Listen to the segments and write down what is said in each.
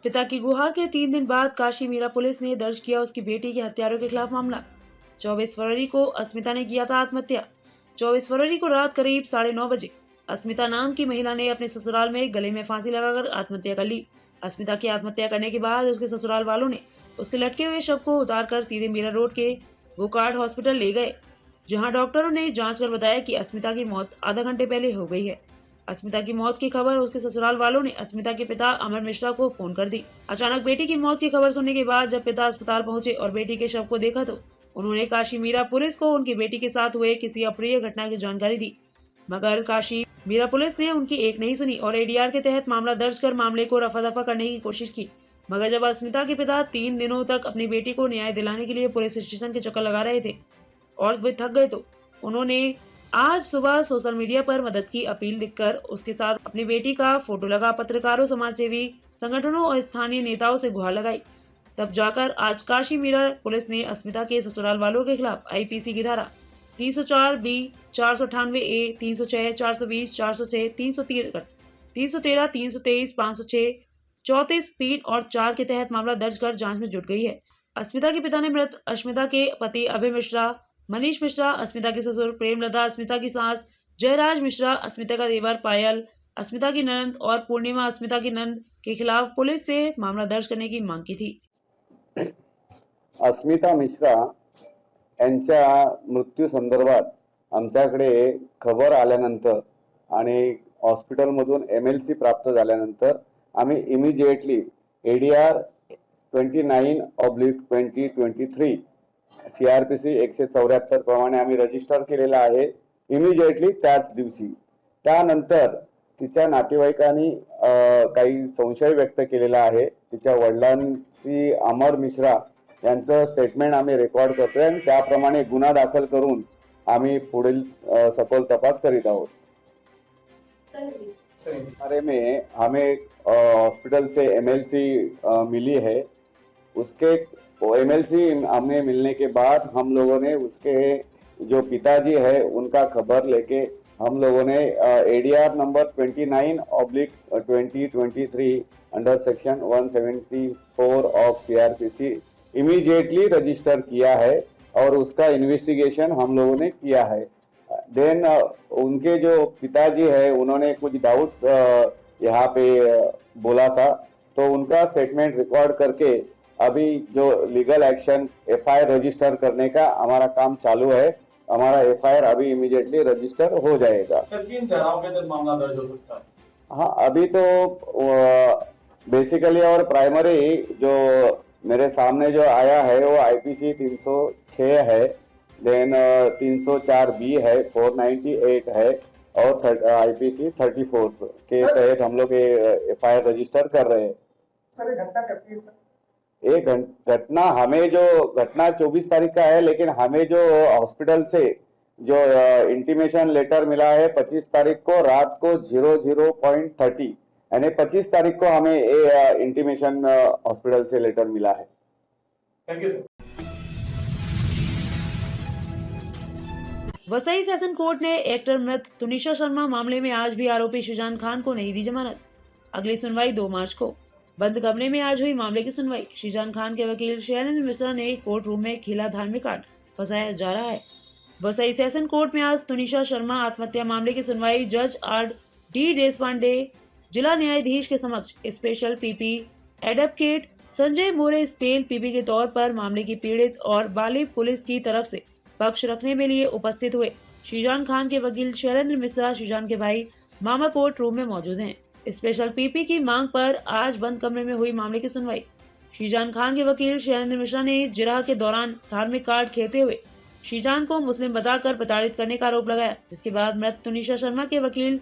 पिता की गुहार के 3 दिन बाद काशी मीरा पुलिस ने दर्ज किया उसकी बेटी के हत्यारों के खिलाफ मामला। 24 फरवरी को अस्मिता ने किया था आत्महत्या। 24 फरवरी को रात करीब 9:30 बजे अस्मिता नाम की महिला ने अपने ससुराल में गले में फांसी लगाकर आत्महत्या कर ली। अस्मिता की आत्महत्या करने के बाद उसके ससुराल वालों ने उसके लटके हुए शव को उतारकर सीधे मीरा रोड के वोकार्ड हॉस्पिटल ले गए, जहां डॉक्टरों ने जांच कर बताया कि अस्मिता की मौत आधा घंटे पहले हो गई है। अस्मिता की मौत की खबर उसके ससुराल वालों ने अस्मिता के पिता अमर मिश्रा को फोन कर दी। अचानक बेटी की मौत की खबर सुनने के बाद जब पिता अस्पताल पहुंचे और बेटी के शव को देखा तो उन्होंने काशी मीरा पुलिस को उनकी बेटी के साथ हुए किसी अप्रिय घटना की जानकारी दी, मगर काशी मीरा पुलिस ने उनकी एक नहीं सुनी और एडीआर के तहत मामला दर्ज कर मामले को रफा दफा करने की कोशिश की। मगर जब अस्मिता के पिता 3 दिनों तक अपनी बेटी को न्याय दिलाने के लिए पुलिस स्टेशन के चक्कर लगा रहे थे और वे थक गए तो उन्होंने आज सुबह सोशल मीडिया पर मदद की अपील लिखकर उसके साथ अपनी बेटी का फोटो लगा पत्रकारों, समाजसेवी संगठनों और स्थानीय नेताओं से गुहार लगाई। तब जाकर आज काशी मीरा पुलिस ने अस्मिता के ससुराल वालों के खिलाफ आईपीसी की धारा 304 बी, 498 ए, 306, 420, 406, 313, 323, 506, 34, 3 और 4 के तहत मामला दर्ज कर जांच में जुट गई है। अस्मिता के पिता ने मृत अस्मिता के पति अभय मिश्रा, मनीष मिश्रा, अस्मिता के ससुर प्रेमलता, अस्मिता की सास जयराज मिश्रा, अस्मिता का देवर पायल, अस्मिता की ननद और पूर्णिमा अस्मिता की नंद के खिलाफ पुलिस से मामला दर्ज करने की मांग की थी। अस्मिता मिश्रा यांच्या मृत्यू संदर्भात आमच्याकडे खबर आल्यानंतर आणि हॉस्पिटलमधून MLC प्राप्त झाल्यानंतर आम्ही इमिजिएटली ADR 29/2023 CRPC 174 प्रमाणे आम्ही रजिस्टर केलेला आहे इमिजिएटली त्याच दिवशी। त्यानंतर तिच्या नातेवाईकांनी काही संशय व्यक्त केलेला आहे। तिच्या वडिलांची अमर मिश्रा यांचं स्टेटमेंट आम्ही रेकॉर्ड करतोय आणि त्याप्रमाणे गुन्हा दाखल करून आम्ही पुढील सखोल तपास करीत आहोत। बारे में हमें हॉस्पिटल से MLC मिली है। उसके MLC हमें मिलने के बाद हम लोगों ने उसके जो पिताजी है उनका खबर लेके हम लोगों ने ADR number 29/2023 under section 174 of CRPC immediately register किया है और उसका इन्वेस्टिगेशन हम लोगों ने किया है। देन उनके जो पिताजी है उन्होंने कुछ डाउट्स यहाँ पे बोला था, तो उनका स्टेटमेंट रिकॉर्ड करके अभी जो लीगल एक्शन FIR रजिस्टर करने का हमारा काम चालू है। हमारा FIR अभी इमीडिएटली रजिस्टर हो जाएगा। सर, किन धाराओं पे मामला दर्ज हो सकता है? हाँ, अभी तो बेसिकली और प्राइमरी जो मेरे सामने जो आया है वो IPC 306 है, देन 304B है, 498 है और IPC 34 के तहत हम लोग FIR रजिस्टर कर रहे हैं। सर, घटना कब की है सर? एक घटना हमें जो घटना 24 तारीख का है, लेकिन हमें जो हॉस्पिटल से जो इंटीमेशन लेटर मिला है 25 तारीख को रात को 00:30 यानी 25 तारीख को हमें इंटीमेशन हॉस्पिटल से लेटर मिला है। Thank you sir. Vasai session court ने एक्टर मृत तुनिशा शर्मा मामले में आज भी आरोपी शुजान खान को नहीं दी जमानत। अगली सुनवाई 2 मार्च को। बंद कमरे में आज हुई मामले की सुनवाई। शुजान खान के वकील शैलेंद्र मिश्रा ने कोर्ट रूम में खेला धार्मिक कार्ड फंसाया जा रहा है। वसई सेशन कोर्ट में आज तुनिशा शर्मा आत्महत्या मामले की सुनवाई जज RD देशपांडे, जिला न्यायाधीश के समक्ष special PP advocate Sanjay More spell PP के तौर पर मामले की पीड़ित और बालिग पुलिस की तरफ से पक्ष रखने के लिए उपस्थित हुए। शुजान खान के वकील शैलेंद्र मिश्रा शुजान के भाई मामा कोर्ट रूम में मौजूद हैं। स्पेशल PP की मांग पर आज बंद कमरे में हुई मामले की सुनवाई। शुजान खान के वकील शैलेंद्र मिश्रा ने जिरह के दौरान धार्मिक कार्ड खेलते हुए शुजान को मुस्लिम बताकर प्रताड़ित करने का आरोप लगाया, जिसके बाद मृत तुनिशा शर्मा के वकील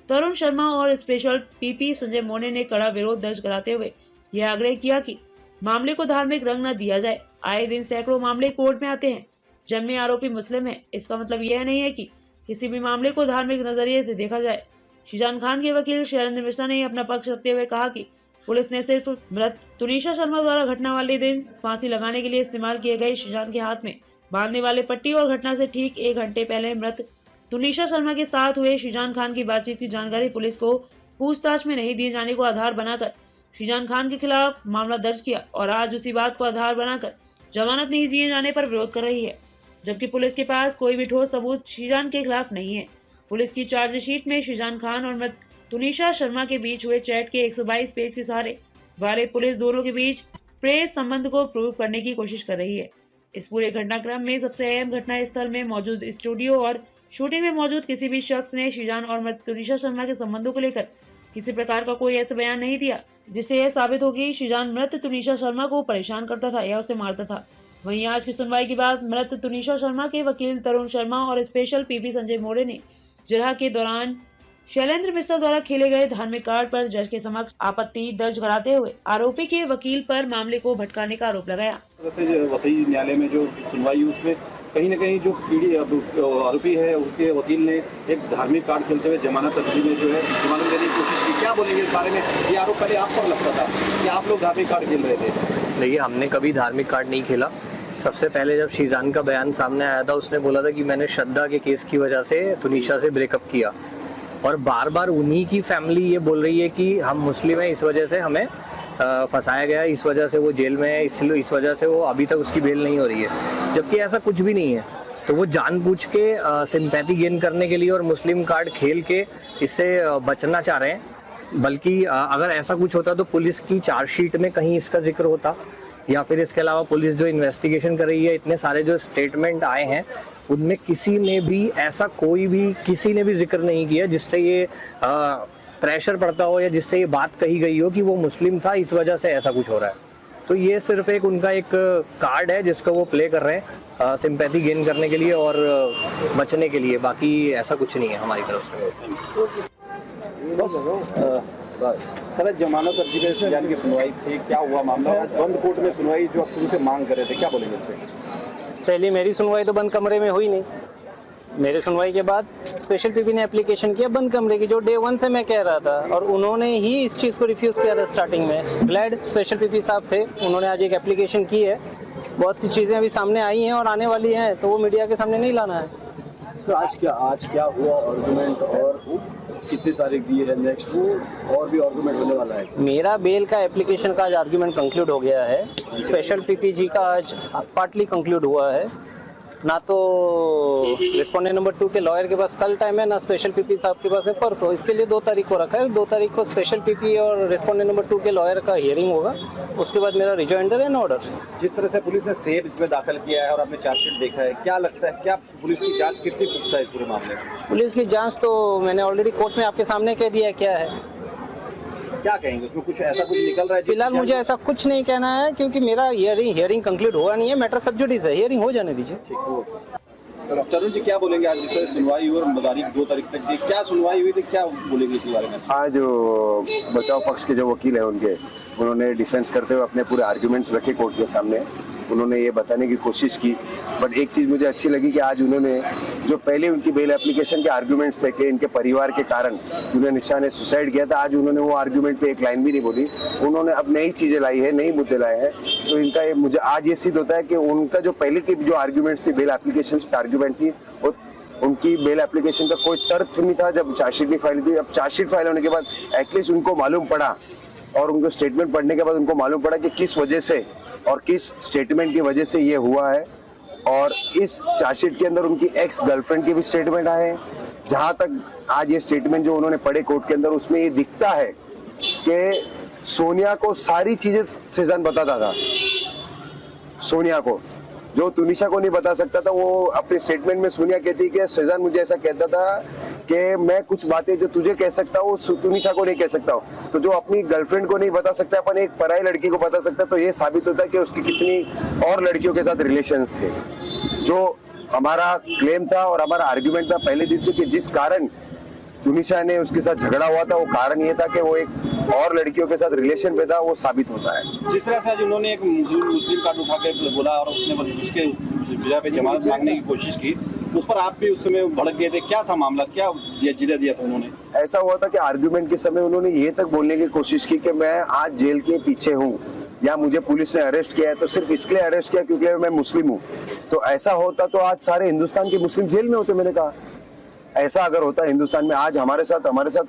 तरुण शर्मा और स्पेशल PP संजय मोने ने कड़ा विरोध दर्ज कराते हुए यह आग्रह किया कि मामले को धार्मिक रंग न दिया जाए। आए दिन सैकड़ों मामले कोर्ट में आते हैं जिनमें आरोपी मुस्लिम है। इसका मतलब यह नहीं है कि किसी भी मामले को धार्मिक नजरिए से देखा जाए। शुजान खान के वकील शैलेंद्र मिश्रा ने अपना पक्ष रखते हुए कहा कि पुलिस ने सिर्फ मृत तुनिशा शर्मा द्वारा घटना वाले दिन फांसी लगाने के लिए इस्तेमाल किए गए शुजान के हाथ में बांधने वाले पट्टी और घटना से ठीक 1 घंटे पहले मृत तुनिशा शर्मा के साथ हुए शुजान खान की बातचीत की जानकारी पुलिस को पूछताछ में नहीं दिए जाने को आधार बनाकर शीजान खान के खिलाफ मामला दर्ज किया और आज उसी बात को आधार बनाकर जमानत नहीं दिए जाने पर विरोध कर रही है, जबकि पुलिस के पास कोई भी ठोस सबूत शीजान के खिलाफ नहीं है। पुलिस की चार्जशीट में शीजान खान और मृत तुनिशा शर्मा के बीच हुए चैट के 122 पेज के सहारे वाले पुलिस दोनों के बीच प्रेस संबंध को प्रूव करने की कोशिश कर रही है। इस पूरे घटनाक्रम में सबसे अहम घटना स्थल में मौजूद स्टूडियो और शूटिंग में मौजूद किसी भी शख्स ने शीजान और मृत तुनिशा शर्मा के संबंधों को लेकर किसी प्रकार का कोई ऐसा बयान नहीं दिया जिससे यह साबित हो कि शीजान मृत तुनिशा शर्मा को परेशान करता था या उसे मारता था। वहीं आज की सुनवाई के बाद मृत तुनिशा शर्मा के वकील तरुण शर्मा और स्पेशल पीपी संजय मोरे ने जिरह के दौरान शैलेंद्र मिश्रा द्वारा खेले गए धार्मिक कार्ड पर जज के समक्ष आपत्ति दर्ज कराते हुए आरोपी के वकील पर मामले को भटकाने का आरोप लगाया। वैसे वसई न्यायालय में जो सुनवाई हुई उसमें कहीं न कहीं जो आरोपी है उसके वकील ने एक धार्मिक कार्ड खेलते हुए जमानत अर्जी में जो है जमानत देने की कोशिश की। क्या बोलेंगे इस बारे में? ये आरोप पहले आप पर लगता था कि आप लोग धार्मिक कार्ड खेल रहे थे? देखिए, हमने कभी धार्मिक कार्ड नहीं खेला। सबसे पहले जब शीजान का बयान सामने आया था उसने बोला था कि मैंने श्रद्धा के केस की वजह से तुनिशा से ब्रेकअप किया और बार बार उन्हीं की फैमिली ये बोल रही है कि हम मुस्लिम हैं, इस वजह से हमें फंसाया गया, इस वजह से वो जेल में है, इसलिए इस वजह से वो अभी तक उसकी बेल नहीं हो रही है, जबकि ऐसा कुछ भी नहीं है। तो वो जानबूझ के सिंपैथी गेन करने के लिए और मुस्लिम कार्ड खेल के इससे बचना चाह रहे हैं। बल्कि अगर ऐसा कुछ होता तो पुलिस की चार्जशीट में कहीं इसका जिक्र होता, या फिर इसके अलावा पुलिस जो इन्वेस्टिगेशन कर रही है, इतने सारे जो स्टेटमेंट आए हैं उनमें किसी ने भी ऐसा किसी ने भी जिक्र नहीं किया जिससे ये प्रेशर पड़ता हो या जिससे ये बात कही गई हो कि वो मुस्लिम था, इस वजह से ऐसा कुछ हो रहा है। तो ये सिर्फ उनका एक कार्ड है जिसको वो प्ले कर रहे हैं सिंपैथी गेन करने के लिए और बचने के लिए, बाकी ऐसा कुछ नहीं है हमारी तरफ से। सर, जमानत अर्जी पे शीजान की सुनवाई थी, क्या हुआ मामला? आज बंद कोर्ट में सुनवाई जो आप शुरू से मांग कर रहे थे, क्या बोलेंगे इस पे? पहली मेरी सुनवाई तो बंद कमरे में हुई नहीं। मेरे सुनवाई के बाद स्पेशल पीपी ने एप्लीकेशन किया बंद कमरे की, जो डे 1 से मैं कह रहा था, और उन्होंने ही इस चीज़ को रिफ्यूज़ किया था स्टार्टिंग में। ग्लैड स्पेशल पीपी साहब थे, उन्होंने आज एक एप्लीकेशन की है। बहुत सी चीज़ें अभी सामने आई हैं और आने वाली हैं, तो वो मीडिया के सामने नहीं लाना है। तो आज क्या हुआ आर्गुमेंट और कितनी तारीख दी है नेक्स्ट, वो और भी आर्गुमेंट होने वाला है? मेरा बेल का एप्लीकेशन का आज आर्गुमेंट कंक्लूड हो गया है। स्पेशल पीपी जी का आज पार्टली कंक्लूड हुआ है। ना तो रिस्पोंडेंट नंबर 2 के लॉयर के पास कल टाइम है, ना स्पेशल पीपी साहब के पास है परसों। इसके लिए 2 तारीख को रखा है। 2 तारीख को स्पेशल पीपी और रिस्पोंडेंट नंबर 2 के लॉयर का हियरिंग होगा, उसके बाद मेरा रिजॉइंडर एंड ऑर्डर। जिस तरह से पुलिस ने सेब इसमें दाखिल किया है और आपने चार्जशीट देखा है, क्या लगता है क्या पुलिस की जांच कितनी पुख्ता है इस पूरे मामले में? पुलिस की जांच तो मैंने ऑलरेडी कोर्ट में आपके सामने कह दिया है क्या है। क्या कहेंगे उसमें? कुछ ऐसा कुछ निकल रहा है? फिलहाल मुझे ऐसा कुछ नहीं कहना है क्योंकि मेरा हियरिंग कंक्लूड हुआ नहीं है। मैटर सब जुडिस है, हियरिंग हो जाने दीजिए। ठीक हो। तरुण जी, क्या बोलेंगे? आज जिस तरह सुनवाई हुई और तारीख 2 तारीख तक की, क्या सुनवाई हुई थी, क्या बोलेंगे इस बारे में? आज बचाव पक्ष के जो वकील हैं उन्होंने डिफेंस करते हुए अपने पूरे आर्ग्यूमेंट्स रखे कोर्ट के सामने। उन्होंने ये बताने की कोशिश की, बट एक चीज़ मुझे अच्छी लगी कि आज उन्होंने जो पहले उनकी बेल एप्लीकेशन के आर्ग्यूमेंट्स थे कि इनके परिवार के कारण तुनिशा ने सुसाइड किया था, आज उन्होंने वो आर्ग्यूमेंट पे एक लाइन भी नहीं बोली। उन्होंने अब नई चीज़ें लाई है, नई मुद्दे लाए हैं। तो इनका मुझे आज ये सिद्ध होता है कि उनका जो पहले की जो आर्ग्यूमेंट्स थी, बेल एप्लीकेशन आर्ग्यूमेंट थी, वो उनकी बेल एप्लीकेशन का कोई तर्क नहीं था जब चार्जशीट नहीं फाइल थी। अब चार्जशीट फाइल होने के बाद एटलीस्ट उनको मालूम पड़ा और उनको स्टेटमेंट पढ़ने के बाद उनको मालूम पड़ा कि किस वजह से और किस स्टेटमेंट की वजह से ये हुआ है। और इस चार्जशीट के अंदर उनकी एक्स गर्लफ्रेंड के भी स्टेटमेंट आए हैं। जहां तक आज ये स्टेटमेंट जो उन्होंने पढ़े कोर्ट के अंदर, उसमें ये दिखता है कि सोनिया को सारी चीजें शीजान बताता था। सोनिया को, जो तुनिशा को नहीं बता सकता था, वो अपने स्टेटमेंट में सोनिया कहती है कि शीजान मुझे ऐसा कहता था कि मैं कुछ बातें जो तुझे कह सकता हूँ तुनिशा को नहीं कह सकता हूँ। तो जो अपनी गर्लफ्रेंड को नहीं बता सकता, अपन एक पराई लड़की को बता सकता, तो ये साबित होता है कि उसकी कितनी और लड़कियों के साथ रिलेशंस थे। जो हमारा क्लेम था और हमारा आर्ग्यूमेंट था पहले दिन से कि जिस कारण तुनिशा ने उसके साथ झगड़ा हुआ था, वो कारण ये था कि वो एक और लड़कियों के साथ रिलेशन पे था, वो साबित होता है। जिस तरह से आज उन्होंने एक मुस्लिम कार्ड उठा के बोला और उसने उसके वजह पे जमानत मांगने की कोशिश की, उस पर आप भी उस समय भड़क गए थे। क्या था मामला, क्या जिला दिया था उन्होंने? ऐसा हुआ था कि आर्ग्यूमेंट के समय उन्होंने ये तक बोलने की कोशिश की कि मैं आज जेल के पीछे हूँ या मुझे पुलिस ने अरेस्ट किया है तो सिर्फ इसलिए अरेस्ट किया क्योंकि मैं मुस्लिम हूँ। तो ऐसा होता तो आज सारे हिंदुस्तान के मुस्लिम जेल में होते। मैंने कहा ऐसा अगर होता है हिंदुस्तान में, आज हमारे साथ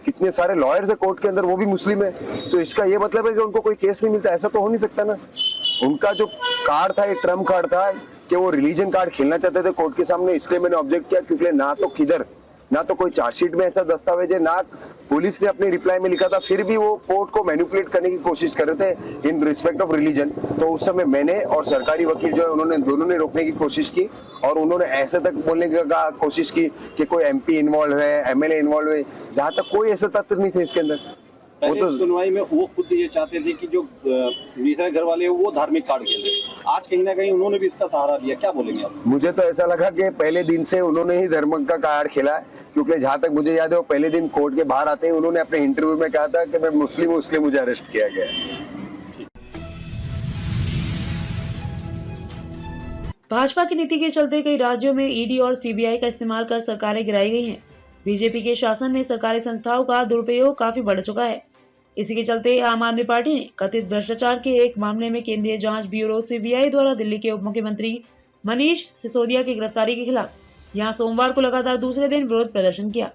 कितने सारे लॉयर्स है कोर्ट के अंदर, वो भी मुस्लिम है, तो इसका ये मतलब है कि उनको कोई केस नहीं मिलता? ऐसा तो हो नहीं सकता ना। उनका जो कार्ड था, ये ट्रम्प कार्ड था कि वो रिलीजन कार्ड खेलना चाहते थे कोर्ट के सामने, इसलिए मैंने ऑब्जेक्ट किया, क्योंकि ना तो कोई चार्जशीट में ऐसा दस्तावेज है, ना पुलिस ने अपने रिप्लाई में लिखा था, फिर भी वो कोर्ट को मैनिपुलेट करने की कोशिश कर रहे थे इन रिस्पेक्ट ऑफ रिलीजन। तो उस समय मैंने और सरकारी वकील जो है उन्होंने दोनों ने रोकने की कोशिश की, और उन्होंने ऐसे तक बोलने की कोशिश की कि कोई एमपी इन्वॉल्व है, एमएलए इन्वॉल्व है, जहां तक कोई ऐसे तथ्य नहीं थे इसके अंदर। वो तो सुनवाई में वो खुद ये चाहते थे कि जो निशा घर वाले हैं वो धार्मिक कार्ड खेल रहे, आज कहीं ना कहीं उन्होंने भी इसका सहारा लिया, क्या बोलेंगे आप? मुझे तो ऐसा लगा कि पहले दिन से उन्होंने ही धर्म का कार्ड खेला है, क्योंकि जहां तक मुझे याद है वो पहले दिन कोर्ट के बाहर आते ही उन्होंने अपने इंटरव्यू में कहा था कि मैं मुस्लिम हूं इसलिए मुझे अरेस्ट किया गया है। भाजपा की नीति के चलते कई राज्यों में ईडी और सीबीआई का इस्तेमाल कर सरकारें गिराई गई हैं। बीजेपी के शासन में सरकारी संस्थाओं का दुरुपयोग काफी बढ़ चुका है। इसी के चलते आम आदमी पार्टी ने कथित भ्रष्टाचार के एक मामले में केंद्रीय जांच ब्यूरो सीबीआई द्वारा दिल्ली के उप मुख्यमंत्री मनीष सिसोदिया की गिरफ्तारी के खिलाफ यहां सोमवार को लगातार दूसरे दिन विरोध प्रदर्शन किया।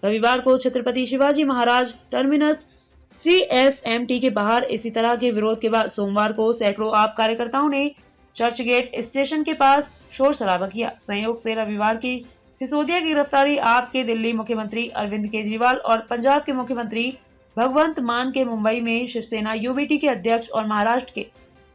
रविवार को छत्रपति शिवाजी महाराज टर्मिनस CSMT के बाहर इसी तरह के विरोध के बाद सोमवार को सैकड़ों आप कार्यकर्ताओं ने चर्च गेट स्टेशन के पास शोर शराबा किया। संयोग से रविवार की सिसोदिया की गिरफ्तारी आप के दिल्ली मुख्यमंत्री अरविंद केजरीवाल और पंजाब के मुख्यमंत्री भगवंत मान के मुंबई में शिवसेना UBT के अध्यक्ष और महाराष्ट्र के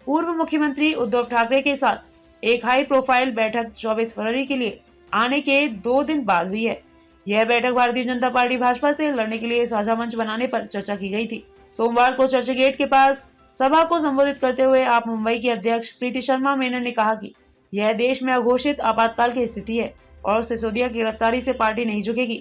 पूर्व मुख्यमंत्री उद्धव ठाकरे के साथ एक हाई प्रोफाइल बैठक 24 फरवरी के लिए आने के 2 दिन बाद हुई है। यह बैठक भारतीय जनता पार्टी भाजपा से लड़ने के लिए साझा मंच बनाने पर चर्चा की गई थी। सोमवार को चर्च गेट के पास सभा को संबोधित करते हुए आप मुंबई की अध्यक्ष प्रीति शर्मा मेनन ने कहा कि यह देश में अघोषित आपातकाल की स्थिति है और सिसोदिया की गिरफ्तारी से पार्टी नहीं झुकेगी।